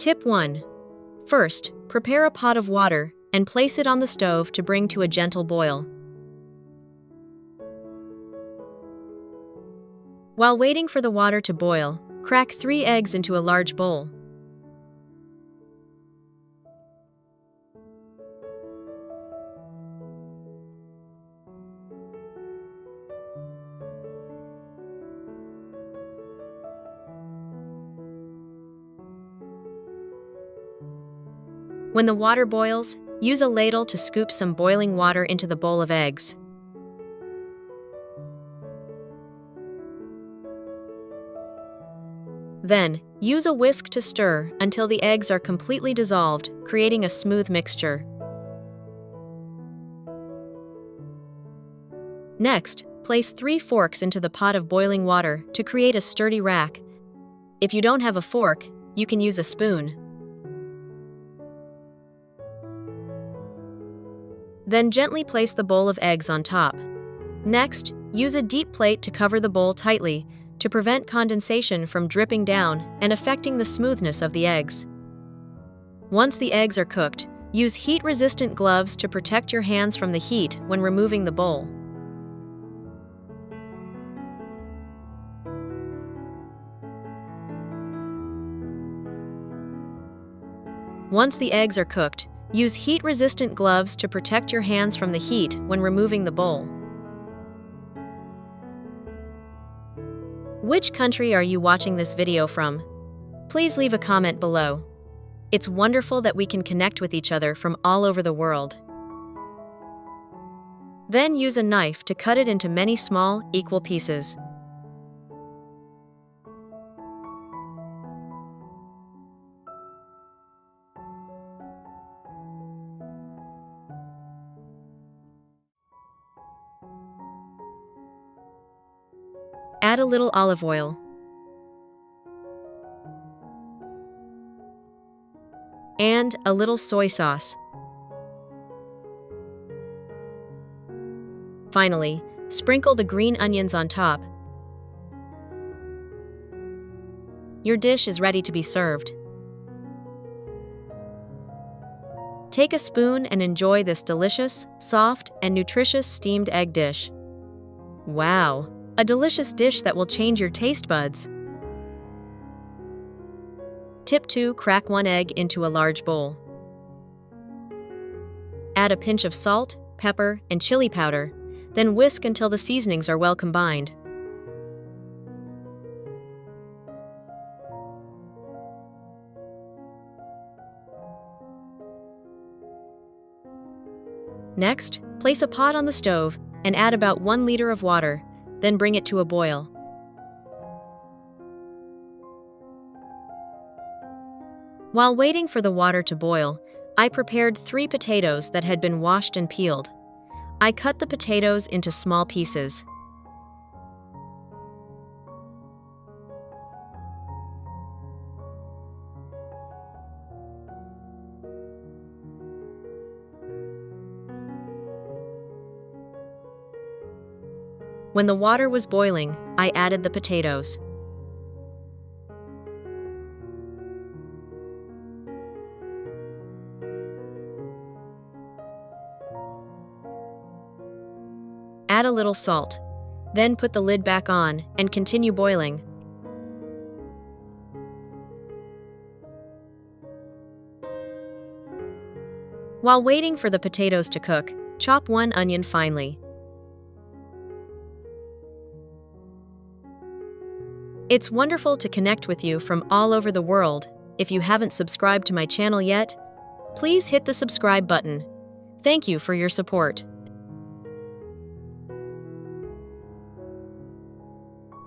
Tip 1. First, prepare a pot of water and place it on the stove to bring to a gentle boil. While waiting for the water to boil, crack 3 eggs into a large bowl. When the water boils, use a ladle to scoop some boiling water into the bowl of eggs. Then, use a whisk to stir until the eggs are completely dissolved, creating a smooth mixture. Next, place 3 forks into the pot of boiling water to create a sturdy rack. If you don't have a fork, you can use a spoon. Then gently place the bowl of eggs on top. Next, use a deep plate to cover the bowl tightly to prevent condensation from dripping down and affecting the smoothness of the eggs. Once the eggs are cooked, use heat-resistant gloves to protect your hands from the heat when removing the bowl. Once the eggs are cooked, use heat-resistant gloves to protect your hands from the heat when removing the bowl. Which country are you watching this video from? Please leave a comment below. It's wonderful that we can connect with each other from all over the world. Then use a knife to cut it into many small, equal pieces. Add a little olive oil and a little soy sauce. Finally, sprinkle the green onions on top. Your dish is ready to be served. Take a spoon and enjoy this delicious, soft, and nutritious steamed egg dish. Wow! A delicious dish that will change your taste buds. Tip 2. Crack 1 egg into a large bowl. Add a pinch of salt, pepper, and chili powder, then whisk until the seasonings are well combined. Next, place a pot on the stove and add about 1 liter of water. Then bring it to a boil. While waiting for the water to boil, I prepared 3 potatoes that had been washed and peeled. I cut the potatoes into small pieces. When the water was boiling, I added the potatoes. Add a little salt. Then put the lid back on and continue boiling. While waiting for the potatoes to cook, chop 1 onion finely. It's wonderful to connect with you from all over the world. If you haven't subscribed to my channel yet, please hit the subscribe button. Thank you for your support.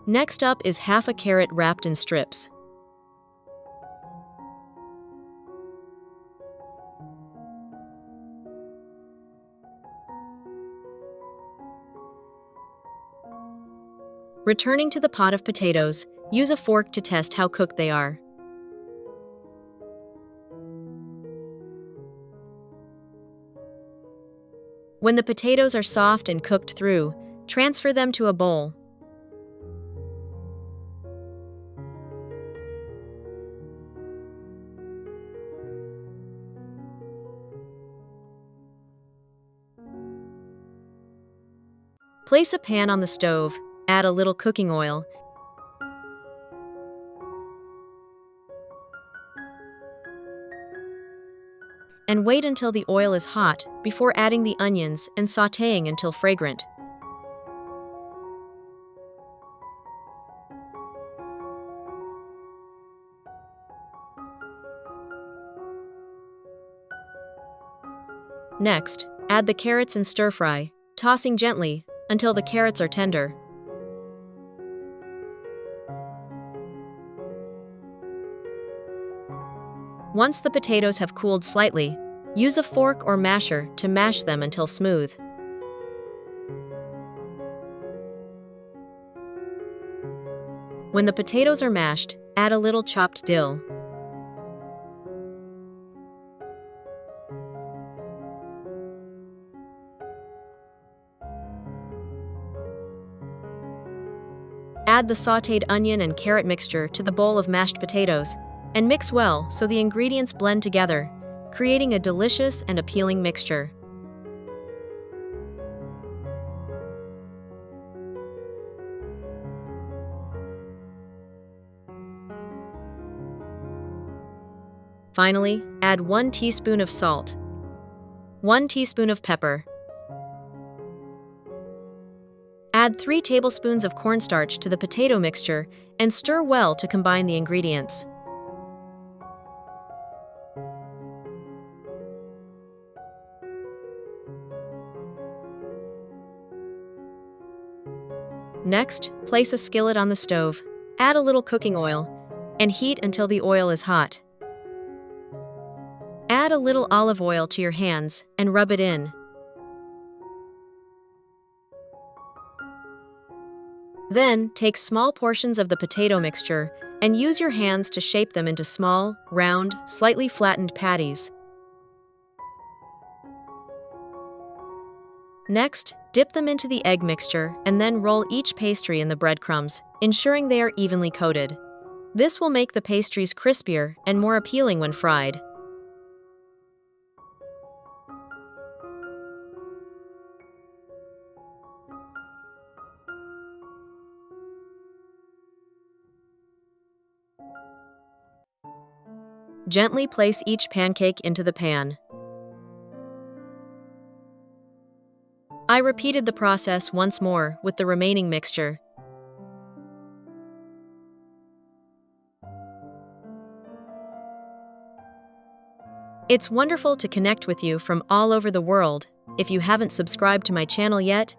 Next up is half a carrot wrapped in strips. Returning to the pot of potatoes, use a fork to test how cooked they are. When the potatoes are soft and cooked through, transfer them to a bowl. Place a pan on the stove, add a little cooking oil, and wait until the oil is hot before adding the onions and sautéing until fragrant. Next, add the carrots and stir-fry, tossing gently until the carrots are tender. Once the potatoes have cooled slightly, use a fork or masher to mash them until smooth. When the potatoes are mashed, add a little chopped dill. Add the sautéed onion and carrot mixture to the bowl of mashed potatoes, and mix well so the ingredients blend together, creating a delicious and appealing mixture. Finally, add 1 teaspoon of salt, 1 teaspoon of pepper. Add 3 tablespoons of cornstarch to the potato mixture and stir well to combine the ingredients. Next, place a skillet on the stove, add a little cooking oil, and heat until the oil is hot. Add a little olive oil to your hands and rub it in. Then, take small portions of the potato mixture and use your hands to shape them into small, round, slightly flattened patties. Next, dip them into the egg mixture and then roll each pastry in the breadcrumbs, ensuring they are evenly coated. This will make the pastries crispier and more appealing when fried. Gently place each pancake into the pan. I repeated the process once more with the remaining mixture. It's wonderful to connect with you from all over the world. If you haven't subscribed to my channel yet,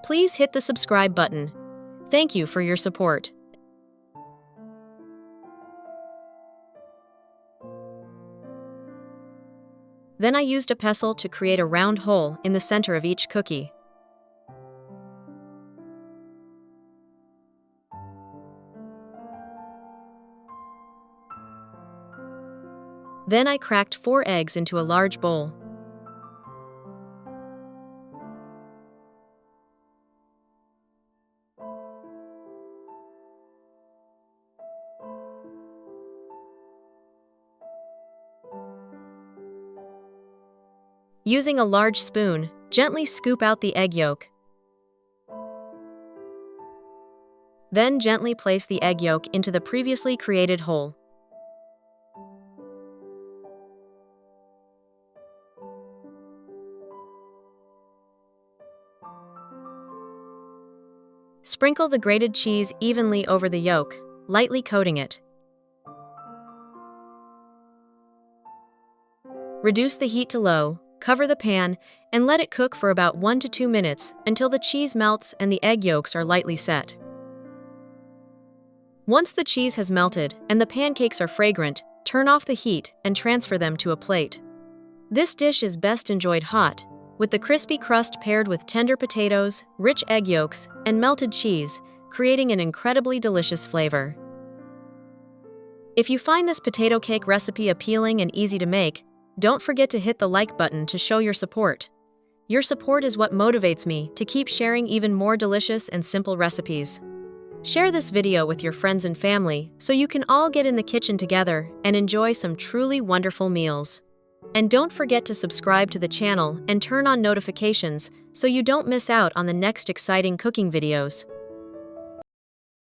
please hit the subscribe button. Thank you for your support. Then I used a pestle to create a round hole in the center of each cookie. Then I cracked 4 eggs into a large bowl. Using a large spoon, gently scoop out the egg yolk. Then gently place the egg yolk into the previously created hole. Sprinkle the grated cheese evenly over the yolk, lightly coating it. Reduce the heat to low, cover the pan, and let it cook for about 1 to 2 minutes until the cheese melts and the egg yolks are lightly set. Once the cheese has melted and the pancakes are fragrant, turn off the heat and transfer them to a plate. This dish is best enjoyed hot, with the crispy crust paired with tender potatoes, rich egg yolks, and melted cheese, creating an incredibly delicious flavor. If you find this potato cake recipe appealing and easy to make, don't forget to hit the like button to show your support. Your support is what motivates me to keep sharing even more delicious and simple recipes. Share this video with your friends and family so you can all get in the kitchen together and enjoy some truly wonderful meals. And don't forget to subscribe to the channel and turn on notifications so you don't miss out on the next exciting cooking videos.